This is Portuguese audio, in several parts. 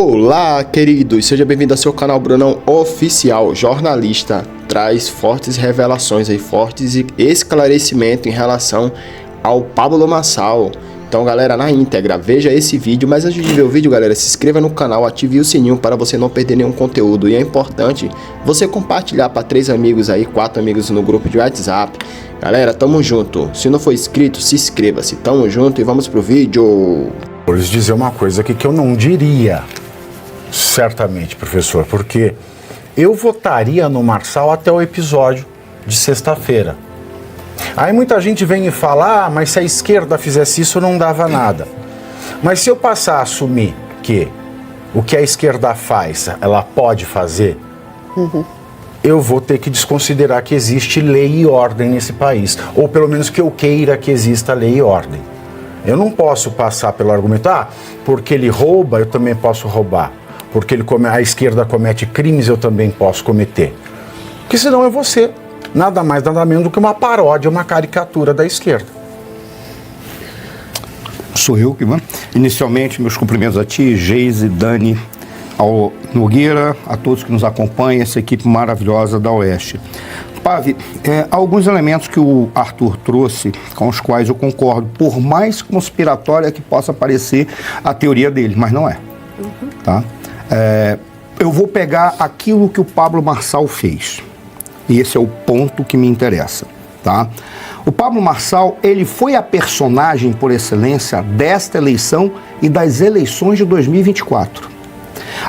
Olá, queridos, seja bem-vindo ao seu canal Brunão Oficial. Jornalista traz fortes revelações aí, fortes esclarecimentos em relação ao Pablo Marçal. Então, galera, na íntegra, veja esse vídeo. Mas antes de ver o vídeo, galera, se inscreva no canal, ative o sininho para você não perder nenhum conteúdo. E é importante você compartilhar para 3 amigos aí, 4 amigos no grupo de WhatsApp. Galera, tamo junto. Se não for inscrito, se inscreva-se. Tamo junto e vamos pro vídeo. Vou lhes dizer uma coisa aqui que eu não diria, certamente, professor, porque eu votaria no Marçal até o episódio de sexta-feira. Aí muita gente vem e fala, mas se a esquerda fizesse isso não dava nada. Mas se eu passar a assumir que o que a esquerda faz, ela pode fazer, eu vou ter que desconsiderar que existe lei e ordem nesse país. Ou pelo menos que eu queira que exista lei e ordem. Eu não posso passar pelo argumento, porque ele rouba, eu também posso roubar. Porque a esquerda comete crimes, eu também posso cometer. Porque senão eu vou ser nada mais, nada menos do que uma paródia, uma caricatura da esquerda. Sou eu que mando. Inicialmente, meus cumprimentos a ti, Geise, Dani, ao Nogueira, a todos que nos acompanham, essa equipe maravilhosa da Oeste. Pave, alguns elementos que o Arthur trouxe, com os quais eu concordo, por mais conspiratória que possa parecer a teoria dele, mas não é. Tá? Eu vou pegar aquilo que o Pablo Marçal fez. E esse é o ponto que me interessa. Tá? O Pablo Marçal, ele foi a personagem por excelência desta eleição e das eleições de 2024.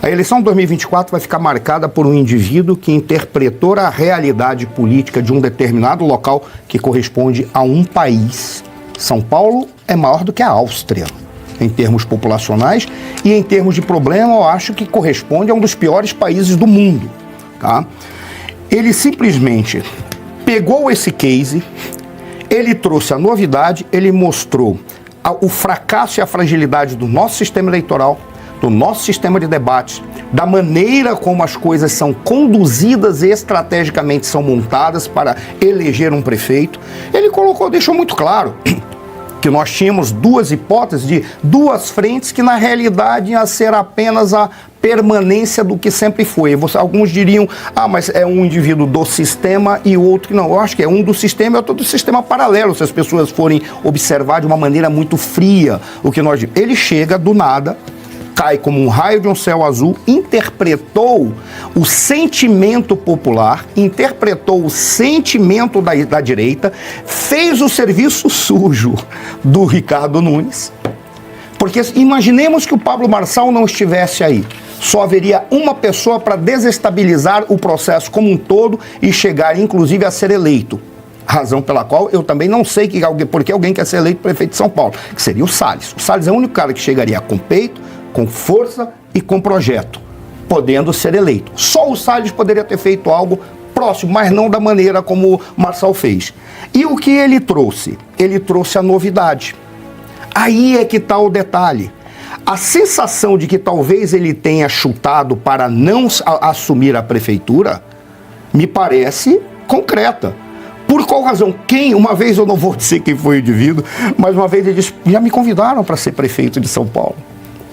A eleição de 2024 vai ficar marcada por um indivíduo que interpretou a realidade política de um determinado local que corresponde a um país. São Paulo é maior do que a Áustria, em termos populacionais, e em termos de problema, eu acho que corresponde a um dos piores países do mundo. Tá? Ele simplesmente pegou esse case, ele trouxe a novidade, ele mostrou o fracasso e a fragilidade do nosso sistema eleitoral, do nosso sistema de debate, da maneira como as coisas são conduzidas e estrategicamente são montadas para eleger um prefeito. Ele deixou muito claro que nós tínhamos duas hipóteses de duas frentes que na realidade ia ser apenas a permanência do que sempre foi. Alguns diriam, mas é um indivíduo do sistema e o outro que não. Eu acho que é um do sistema e outro do sistema paralelo, se as pessoas forem observar de uma maneira muito fria o que nós... Ele chega do nada, cai como um raio de um céu azul, interpretou o sentimento popular, interpretou o sentimento da direita, fez o serviço sujo do Ricardo Nunes, porque imaginemos que o Pablo Marçal não estivesse aí. Só haveria uma pessoa para desestabilizar o processo como um todo e chegar, inclusive, a ser eleito. Razão pela qual eu também não sei porque alguém quer ser eleito prefeito de São Paulo, que seria o Salles. O Salles é o único cara que chegaria com peito, com força e com projeto, podendo ser eleito. Só o Salles poderia ter feito algo próximo, mas não da maneira como o Marçal fez. E o que ele trouxe? Ele trouxe a novidade. Aí é que está o detalhe. A sensação de que talvez ele tenha chutado para não assumir a prefeitura me parece concreta. Por qual razão? Uma vez, eu não vou dizer quem foi o indivíduo, mas uma vez ele disse, já me convidaram para ser prefeito de São Paulo.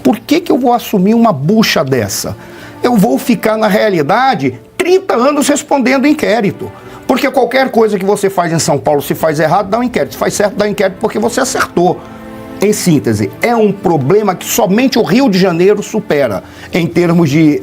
Por que eu vou assumir uma bucha dessa? Eu vou ficar, na realidade, 30 anos respondendo inquérito. Porque qualquer coisa que você faz em São Paulo, se faz errado, dá um inquérito. Se faz certo, dá um inquérito porque você acertou. Em síntese, é um problema que somente o Rio de Janeiro supera, em termos de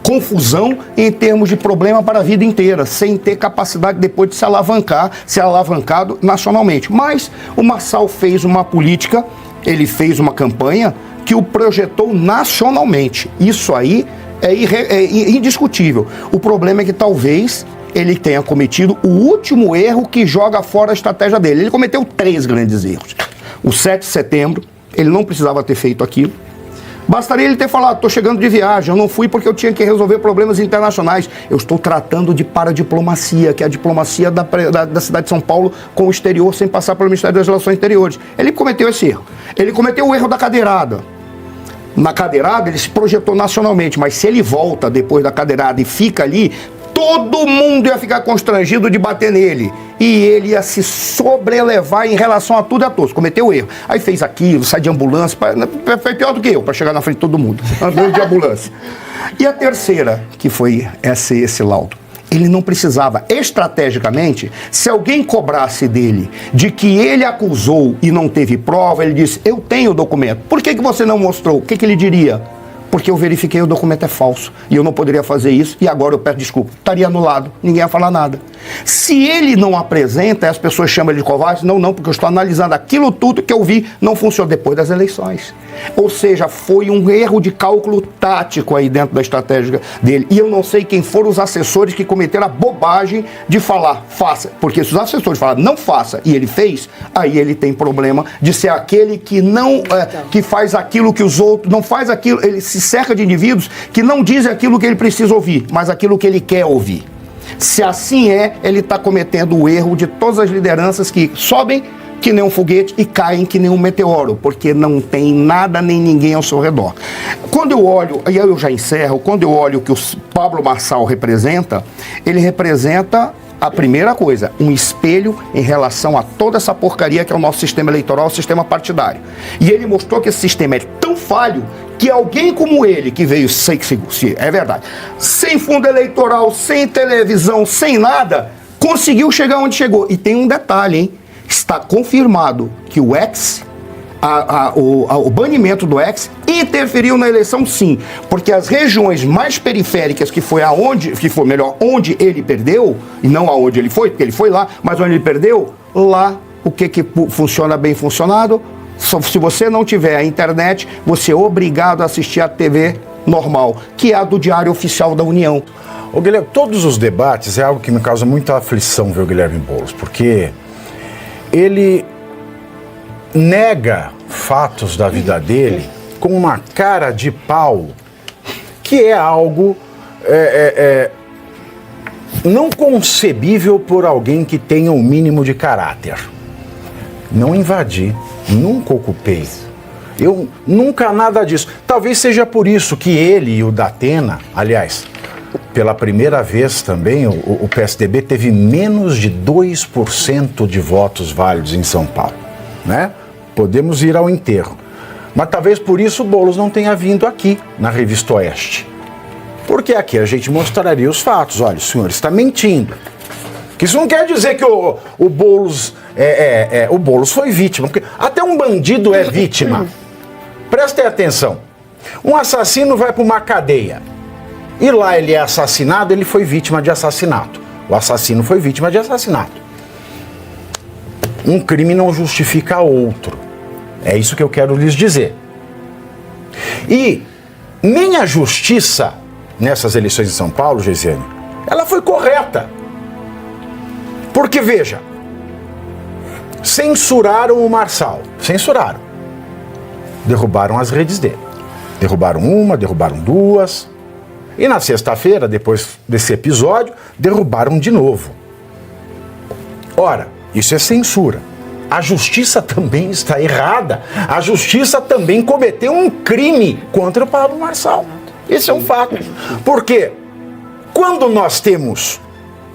confusão, em termos de problema para a vida inteira, sem ter capacidade depois de ser alavancado nacionalmente. Mas o Marçal fez uma política, ele fez uma campanha que o projetou nacionalmente. Isso aí é indiscutível. O problema é que talvez ele tenha cometido o último erro que joga fora a estratégia dele. Ele cometeu 3 grandes erros. O 7 de setembro, ele não precisava ter feito aquilo. Bastaria ele ter falado, estou chegando de viagem, eu não fui porque eu tinha que resolver problemas internacionais. Eu estou tratando de paradiplomacia, que é a diplomacia da cidade de São Paulo com o exterior, sem passar pelo Ministério das Relações Exteriores. Ele cometeu esse erro. Ele cometeu o erro da cadeirada. Na cadeirada, ele se projetou nacionalmente, mas se ele volta depois da cadeirada e fica ali, todo mundo ia ficar constrangido de bater nele. E ele ia se sobrelevar em relação a tudo e a todos. Cometeu erro. Aí fez aquilo, sai de ambulância. Foi pior do que eu, para chegar na frente de todo mundo. Andando de ambulância. E a terceira, que foi esse laudo. Ele não precisava, estrategicamente, se alguém cobrasse dele de que ele acusou e não teve prova, ele disse, eu tenho o documento. Por que você não mostrou? O que ele diria? Porque eu verifiquei o documento é falso e eu não poderia fazer isso e agora eu peço desculpa. Estaria anulado, ninguém ia falar nada. Se ele não apresenta, as pessoas chamam ele de covarde. Não, porque eu estou analisando aquilo tudo que eu vi não funcionou depois das eleições. Ou seja, foi um erro de cálculo tático aí dentro da estratégia dele. E eu não sei quem foram os assessores que cometeram a bobagem de falar, faça. Porque se os assessores falaram, não faça, e ele fez, aí ele tem problema de ser aquele que não, que faz aquilo que os outros, não faz aquilo, ele se cerca de indivíduos que não dizem aquilo que ele precisa ouvir, mas aquilo que ele quer ouvir. Se assim ele está cometendo o erro de todas as lideranças que sobem que nem um foguete e caem que nem um meteoro, porque não tem nada nem ninguém ao seu redor. Quando eu olho, e aí eu já encerro, quando eu olho o que o Pablo Marçal representa, ele representa a primeira coisa, um espelho em relação a toda essa porcaria que é o nosso sistema eleitoral, o sistema partidário. E ele mostrou que esse sistema é tão falho que alguém como ele, que veio é verdade, sem fundo eleitoral, sem televisão, sem nada, conseguiu chegar onde chegou. E tem um detalhe, hein? Está confirmado que o X, o banimento do X, interferiu na eleição, sim. Porque as regiões mais periféricas, que foi onde ele perdeu, e não aonde ele foi, porque ele foi lá, mas onde ele perdeu, lá o que funciona bem funcionado. Se você não tiver a internet, você é obrigado a assistir a TV normal, que é a do Diário Oficial da União. Ô Guilherme, todos os debates é algo que me causa muita aflição ver o Guilherme Boulos, porque ele nega fatos da vida dele com uma cara de pau, que é algo não concebível por alguém que tenha um mínimo de caráter. Não invadi, nunca ocupei. Eu nunca nada disso. Talvez seja por isso que ele e o Datena, aliás, pela primeira vez também, o PSDB teve menos de 2% de votos válidos em São Paulo, né? Podemos ir ao enterro. Mas talvez por isso o Boulos não tenha vindo aqui, na Revista Oeste. Porque aqui a gente mostraria os fatos. Olha, o senhor está mentindo. Que isso não quer dizer que o Boulos o Boulos foi vítima. Porque até um bandido é vítima. Prestem atenção. Um assassino vai para uma cadeia. E lá ele é assassinado, ele foi vítima de assassinato. O assassino foi vítima de assassinato. Um crime não justifica outro. É isso que eu quero lhes dizer. E nem a justiça, nessas eleições em São Paulo, Geisiane, ela foi correta. Porque, veja, censuraram o Marçal. Censuraram. Derrubaram as redes dele. Derrubaram uma, derrubaram duas. E na sexta-feira, depois desse episódio, derrubaram de novo. Ora, isso é censura. A justiça também está errada. A justiça também cometeu um crime contra o Pablo Marçal. Esse é um fato. Porque quando nós temos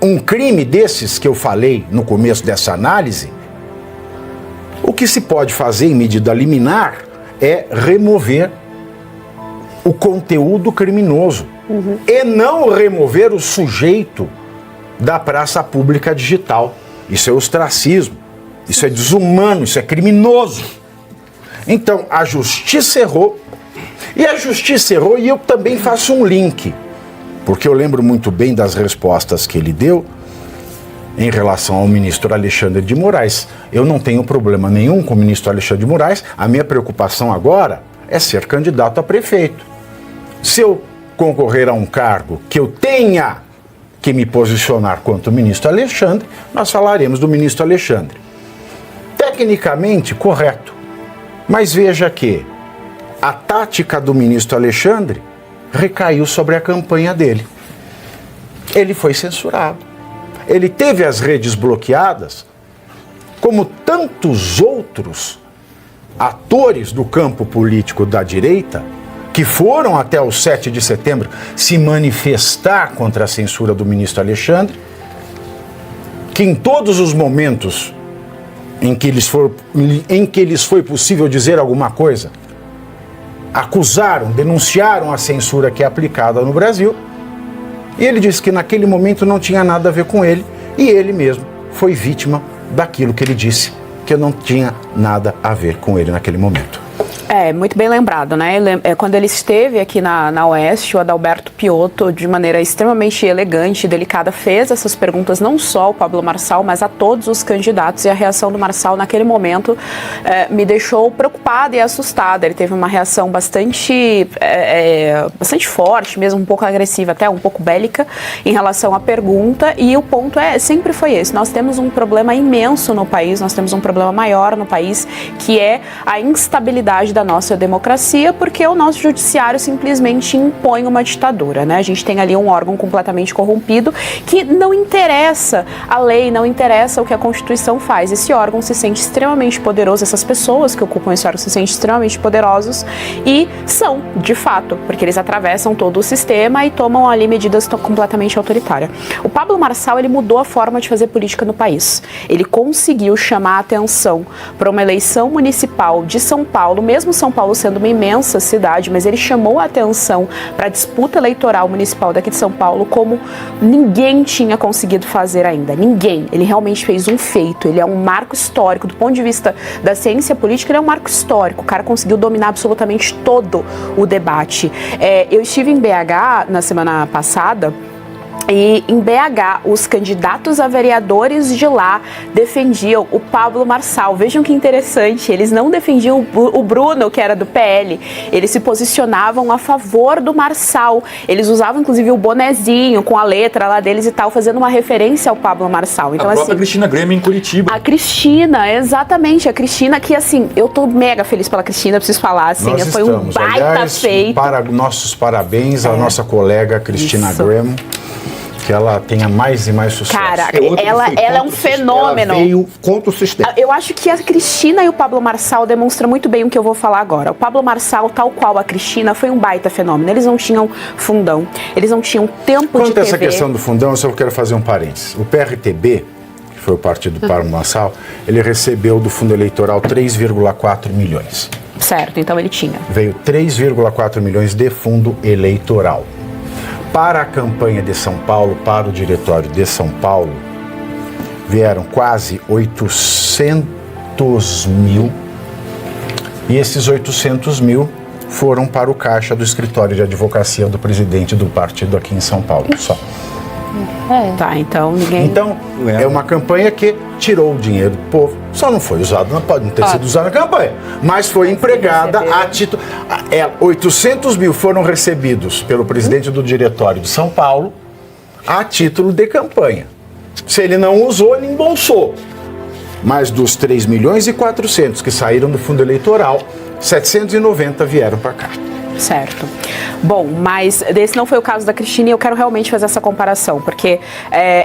um crime desses que eu falei no começo dessa análise, o que se pode fazer em medida liminar é remover o conteúdo criminoso. E não remover o sujeito da praça pública digital. Isso é ostracismo, isso é desumano, isso é criminoso. Então, a justiça errou, e a justiça errou, e eu também faço um link, porque eu lembro muito bem das respostas que ele deu em relação ao ministro Alexandre de Moraes. Eu não tenho problema nenhum com o ministro Alexandre de Moraes, a minha preocupação agora é ser candidato a prefeito. Se eu concorrer a um cargo que eu tenha que me posicionar quanto o ministro Alexandre, nós falaremos do ministro Alexandre. Tecnicamente, correto. Mas veja que a tática do ministro Alexandre recaiu sobre a campanha dele. Ele foi censurado. Ele teve as redes bloqueadas, como tantos outros atores do campo político da direita que foram até o 7 de setembro se manifestar contra a censura do ministro Alexandre, que em todos os momentos em que lhes foi possível dizer alguma coisa, acusaram, denunciaram a censura que é aplicada no Brasil, e ele disse que naquele momento não tinha nada a ver com ele, e ele mesmo foi vítima daquilo que ele disse, que não tinha nada a ver com ele naquele momento. Muito bem lembrado, né? Quando ele esteve aqui na Oeste, o Adalberto Piotto, de maneira extremamente elegante e delicada, fez essas perguntas não só ao Pablo Marçal, mas a todos os candidatos, e a reação do Marçal naquele momento me deixou preocupada e assustada. Ele teve uma reação bastante forte, mesmo um pouco agressiva, até um pouco bélica, em relação à pergunta, e o ponto sempre foi esse: nós temos um problema imenso no país, nós temos um problema maior no país, que é a instabilidade da nossa democracia, porque o nosso judiciário simplesmente impõe uma ditadura, né? A gente tem ali um órgão completamente corrompido que não interessa a lei, não interessa o que a Constituição faz. Esse órgão se sente extremamente poderoso, essas pessoas que ocupam esse órgão se sentem extremamente poderosos e são, de fato, porque eles atravessam todo o sistema e tomam ali medidas completamente autoritárias. O Pablo Marçal, ele mudou a forma de fazer política no país. Ele conseguiu chamar a atenção para uma eleição municipal de São Paulo, mesmo São Paulo sendo uma imensa cidade, mas ele chamou a atenção para a disputa eleitoral municipal daqui de São Paulo como ninguém tinha conseguido fazer ainda. Ninguém. Ele realmente fez um feito. Ele é um marco histórico. Do ponto de vista da ciência política, ele é um marco histórico. O cara conseguiu dominar absolutamente todo o debate. Eu estive em BH na semana passada, e em BH, os candidatos a vereadores de lá defendiam o Pablo Marçal. Vejam que interessante, eles não defendiam o Bruno, que era do PL, eles se posicionavam a favor do Marçal. Eles usavam, inclusive, o bonezinho com a letra lá deles e tal, fazendo uma referência ao Pablo Marçal. Então, a própria Cristina Grêmio em Curitiba. A Cristina, exatamente, a Cristina, que assim, eu tô mega feliz pela Cristina, preciso falar, assim, Nós foi estamos. um baita Aliás, feito. Para nossos parabéns à nossa colega Cristina Graham, que ela tenha mais e mais sucesso. Cara, ela é um fenômeno. Ela veio contra o sistema. Eu acho que a Cristina e o Pablo Marçal demonstram muito bem o que eu vou falar agora. O Pablo Marçal, tal qual a Cristina, foi um baita fenômeno. Eles não tinham fundão, eles não tinham tempo de TV. Quanto a essa questão do fundão, eu só quero fazer um parênteses. O PRTB, que foi o partido do Pablo Marçal, ele recebeu do fundo eleitoral 3,4 milhões. Certo, então ele tinha. Veio 3,4 milhões de fundo eleitoral. Para a campanha de São Paulo, para o diretório de São Paulo, vieram quase 800 mil, e esses 800 mil foram para o caixa do escritório de advocacia do presidente do partido aqui em São Paulo, só. Tá, então ninguém... Então, é uma campanha que tirou o dinheiro do povo, só não foi usado, não pode não ter sido usado na campanha, mas foi empregada a título... 800 mil foram recebidos pelo presidente do diretório de São Paulo a título de campanha. Se ele não usou, ele embolsou. Mas dos 3 milhões e 400 que saíram do fundo eleitoral, 790 vieram para cá. Certo. Bom, mas esse não foi o caso da Cristina e eu quero realmente fazer essa comparação, porque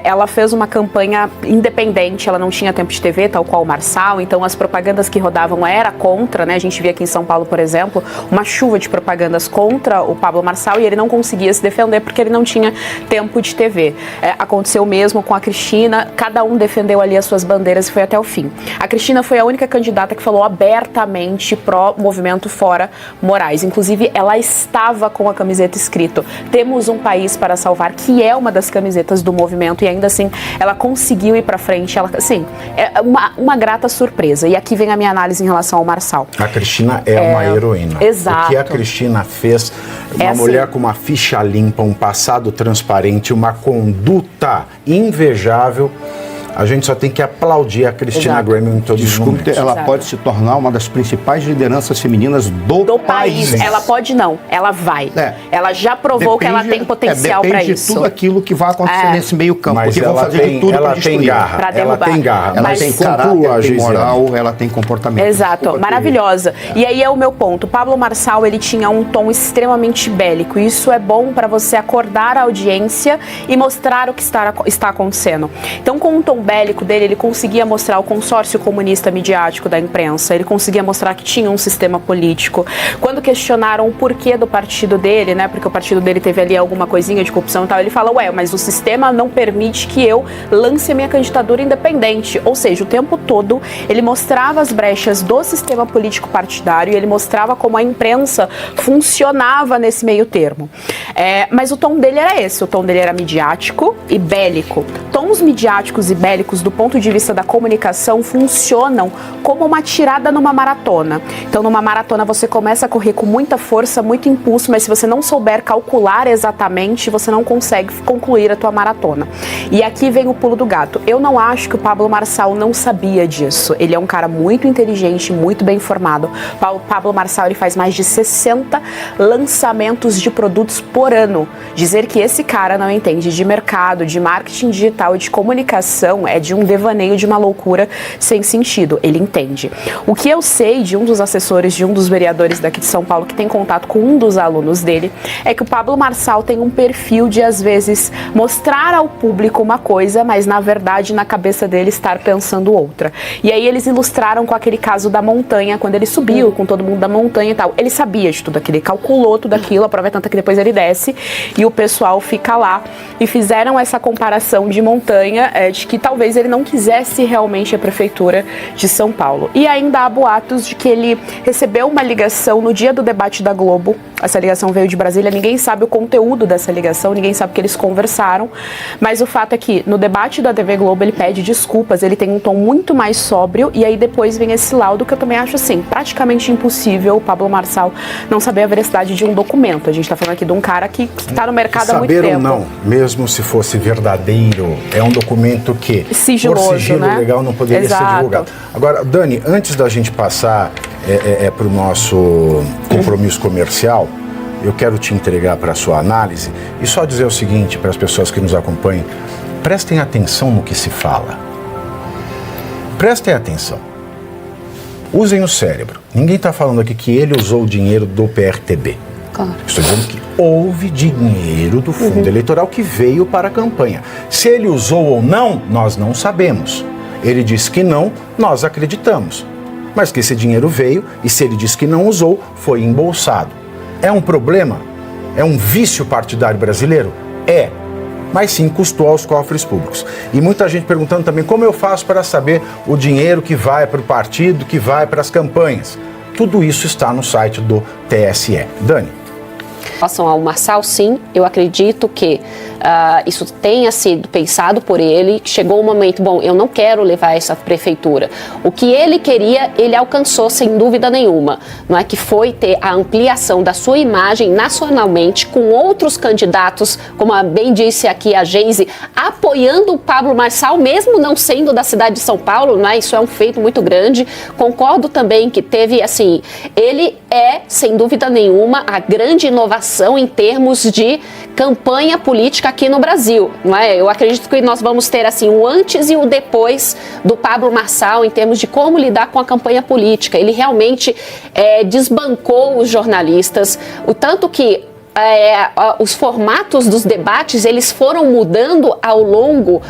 ela fez uma campanha independente, ela não tinha tempo de TV, tal qual o Marçal, então as propagandas que rodavam era contra, né? A gente via aqui em São Paulo, por exemplo, uma chuva de propagandas contra o Pablo Marçal e ele não conseguia se defender porque ele não tinha tempo de TV. Aconteceu mesmo com a Cristina, cada um defendeu ali as suas bandeiras e foi até o fim. A Cristina foi a única candidata que falou abertamente pró-movimento Fora Moraes, inclusive ela estava com a camiseta escrito "Temos um país para salvar", que é uma das camisetas do movimento, e ainda assim ela conseguiu ir para frente. Ela, assim, é uma grata surpresa. E aqui vem a minha análise em relação ao Marçal. A Cristina é uma heroína. Exato. O que a Cristina fez, uma mulher com uma ficha limpa, um passado transparente, uma conduta invejável. A gente só tem que aplaudir a Cristina Graham em todos os momentos. Ela pode se tornar uma das principais lideranças femininas do país. Ela pode não, ela vai. Ela já provou que ela tem potencial para isso. Depende de tudo aquilo que vai acontecer nesse meio campo. Mas porque vão fazer de tudo para destruir. Ela tem garra, ela tem caráter, ela tem moral, ela tem comportamento. Exato, maravilhosa. E aí é o meu ponto. O Pablo Marçal, ele tinha um tom extremamente bélico. Isso é bom para você acordar a audiência e mostrar o que está acontecendo. Então, com um tom tom bélico dele, ele conseguia mostrar o consórcio comunista midiático da imprensa, ele conseguia mostrar que tinha um sistema político. Quando questionaram o porquê do partido dele, né, porque o partido dele teve ali alguma coisinha de corrupção e tal, ele fala, mas o sistema não permite que eu lance a minha candidatura independente. Ou seja, o tempo todo ele mostrava as brechas do sistema político partidário e ele mostrava como a imprensa funcionava nesse meio termo. Mas o tom dele era esse, o tom dele era midiático e bélico. Tons midiáticos e bélicos do ponto de vista da comunicação funcionam como uma tirada numa maratona. Então, numa maratona você começa a correr com muita força, muito impulso, mas se você não souber calcular exatamente, você não consegue concluir a tua maratona. E aqui vem o pulo do gato. Eu não acho que o Pablo Marçal não sabia disso. Ele é um cara muito inteligente, muito bem informado. O Pablo Marçal, ele faz mais de 60 lançamentos de produtos por ano. Dizer que esse cara não entende de mercado, de marketing digital e de comunicação é de um devaneio, de uma loucura sem sentido. Ele entende. O que eu sei de um dos assessores, de um dos vereadores daqui de São Paulo, que tem contato com um dos alunos dele, é que o Pablo Marçal tem um perfil de, às vezes, mostrar ao público uma coisa, mas, na verdade, na cabeça dele estar pensando outra. E aí eles ilustraram com aquele caso da montanha, quando ele subiu com todo mundo da montanha e tal. Ele sabia de tudo aquilo, ele calculou tudo aquilo, a prova é tanta que depois ele desce e o pessoal fica lá. E fizeram essa comparação de montanha, de que talvez ele não quisesse realmente a prefeitura de São Paulo. E ainda há boatos de que ele recebeu uma ligação no dia do debate da Globo. Essa ligação veio de Brasília, ninguém sabe o conteúdo dessa ligação, ninguém sabe o que eles conversaram, mas o fato é que no debate da TV Globo ele pede desculpas, ele tem um tom muito mais sóbrio, e aí depois vem esse laudo que eu também acho assim, praticamente impossível o Pablo Marçal não saber a veracidade de um documento. A gente está falando aqui de um cara que está no mercado há muito tempo. Saber ou não, mesmo se fosse verdadeiro, é um documento que, sigiloso, por sigilo legal, não poderia ser divulgado. Agora, Dani, antes da gente passar para o nosso compromisso comercial, eu quero te entregar para a sua análise e só dizer o seguinte para as pessoas que nos acompanham: prestem atenção no que se fala. Prestem atenção. Usem o cérebro. Ninguém está falando aqui que ele usou o dinheiro do PRTB. Claro. Estou dizendo que houve dinheiro do fundo eleitoral que veio para a campanha. Se ele usou ou não, nós não sabemos. Ele disse que não, nós acreditamos. Mas que esse dinheiro veio e se ele disse que não usou, foi embolsado. É um problema? É um vício partidário brasileiro? É. Mas sim custou aos cofres públicos. E muita gente perguntando também como eu faço para saber o dinheiro que vai para o partido, que vai para as campanhas. Tudo isso está no site do TSE. Dani. Em relação ao Marçal, sim, eu acredito que isso tenha sido pensado por ele. Chegou um momento, eu não quero levar essa prefeitura. O que ele queria, ele alcançou sem dúvida nenhuma. Não é que foi ter a ampliação da sua imagem nacionalmente com outros candidatos, como bem disse aqui a Geise, apoiando o Pablo Marçal, mesmo não sendo da cidade de São Paulo, não é? Isso é um feito muito grande. Concordo também que teve, assim, ele é, sem dúvida nenhuma, a grande inovação em termos de campanha política aqui no Brasil, não é? Eu acredito que nós vamos ter assim o antes e o depois do Pablo Marçal em termos de como lidar com a campanha política. Ele realmente desbancou os jornalistas, o tanto que os formatos dos debates eles foram mudando ao longo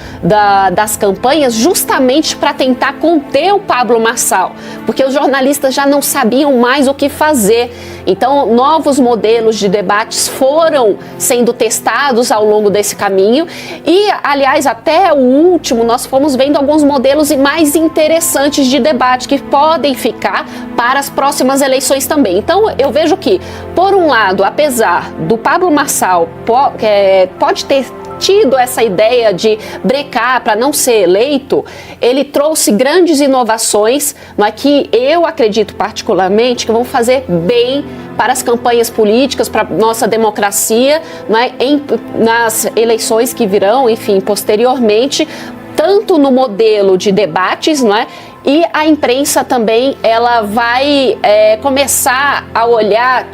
das campanhas justamente para tentar conter o Pablo Marçal, porque os jornalistas já não sabiam mais o que fazer. Então, novos modelos de debates foram sendo testados ao longo desse caminho e, aliás, até o último, nós fomos vendo alguns modelos mais interessantes de debate que podem ficar para as próximas eleições também. Então, eu vejo que, por um lado, apesar do Pablo Marçal pode ter tido essa ideia de brecar para não ser eleito, ele trouxe grandes inovações, mas que eu acredito particularmente que vão fazer bem para as campanhas políticas, para a nossa democracia, né, nas eleições que virão, enfim, posteriormente, tanto no modelo de debates, não é? E a imprensa também, ela vai começar a olhar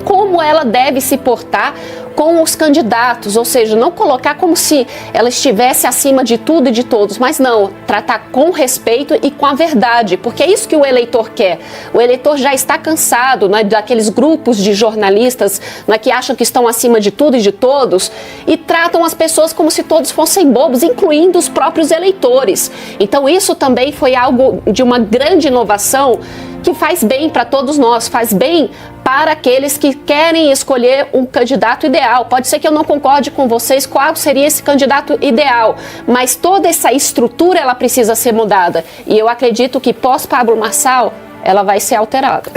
como ela deve se portar com os candidatos, ou seja, não colocar como se ela estivesse acima de tudo e de todos, mas não, tratar com respeito e com a verdade, porque é isso que o eleitor quer. O eleitor já está cansado, né, daqueles grupos de jornalistas, né, que acham que estão acima de tudo e de todos e tratam as pessoas como se todos fossem bobos, incluindo os próprios eleitores. Então isso também foi algo de uma grande inovação que faz bem para todos nós, faz bem para aqueles que querem escolher um candidato ideal. Pode ser que eu não concorde com vocês qual seria esse candidato ideal, mas toda essa estrutura ela precisa ser mudada. E eu acredito que pós Pablo Marçal ela vai ser alterada.